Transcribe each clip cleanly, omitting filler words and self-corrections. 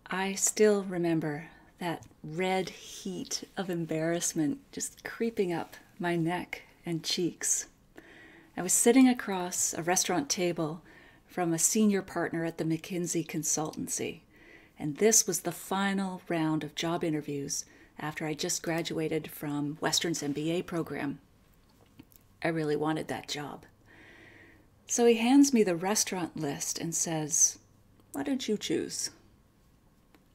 I still remember that red heat of embarrassment just creeping up my neck and cheeks. I was sitting across a restaurant table from a senior partner at the McKinsey consultancy, and this was the final round of job interviews after I just graduated from Western's MBA program. I really wanted that job. So he hands me the restaurant list and says, "What did you choose?"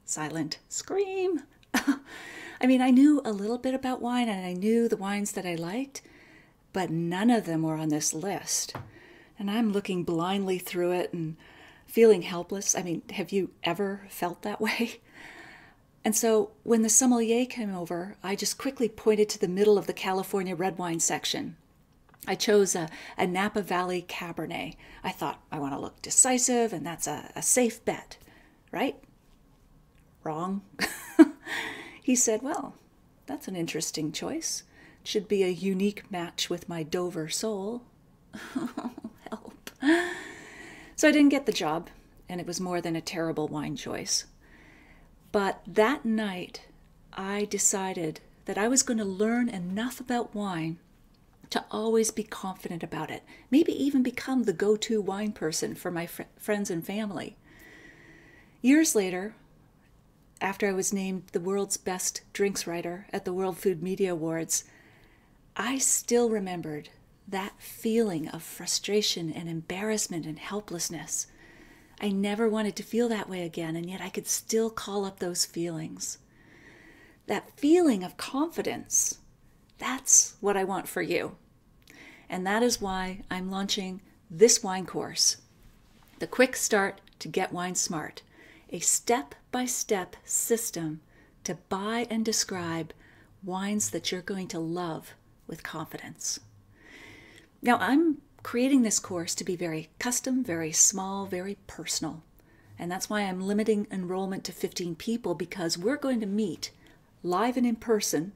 Silent scream. I mean, I knew a little bit about wine and I knew the wines that I liked, but none of them were on this list. And I'm looking blindly through it and feeling helpless. I mean, have you ever felt that way? And so when the sommelier came over, I just quickly pointed to the middle of the California red wine section. I chose a Napa Valley Cabernet. I thought, I want to look decisive, and that's a safe bet, right? Wrong. He said, "Well, that's an interesting choice. Should be a unique match with my Dover soul." Help. So I didn't get the job, and it was more than a terrible wine choice. But that night, I decided that I was going to learn enough about wine to always be confident about it, maybe even become the go-to wine person for my friends and family. Years later, after I was named the world's best drinks writer at the World Food Media Awards, I still remembered that feeling of frustration and embarrassment and helplessness. I never wanted to feel that way again, and yet I could still call up those feelings. That feeling of confidence, that's what I want for you. And that is why I'm launching this wine course, The Quick Start to Get Wine Smart, a step-by-step system to buy and describe wines that you're going to love with confidence. Now, I'm creating this course to be very custom, very small, very personal. And that's why I'm limiting enrollment to 15 people, because we're going to meet live and in person,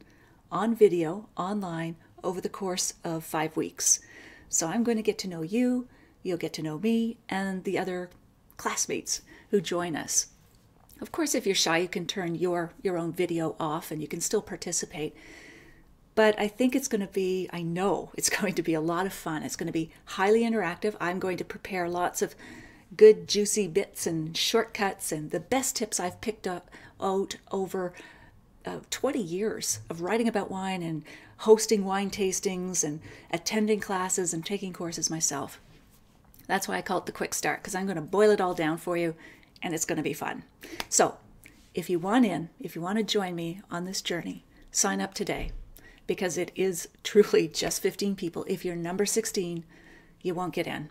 on video, online, over the course of 5 weeks. So I'm going to get to know you, you'll get to know me, and the other classmates who join us. Of course, if you're shy, you can turn your own video off and you can still participate. But I think it's going to be, I know it's going to be a lot of fun. It's going to be highly interactive. I'm going to prepare lots of good, juicy bits and shortcuts and the best tips I've picked up out over 20 years of writing about wine and hosting wine tastings and attending classes and taking courses myself. That's why I call it the Quick Start, because I'm going to boil it all down for you, and it's going to be fun. So if you want to join me on this journey, sign up today, because it is truly just 15 people. If you're number 16, you won't get in.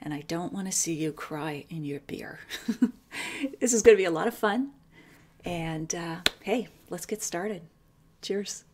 And I don't want to see you cry in your beer. This is going to be a lot of fun. And hey, let's get started. Cheers.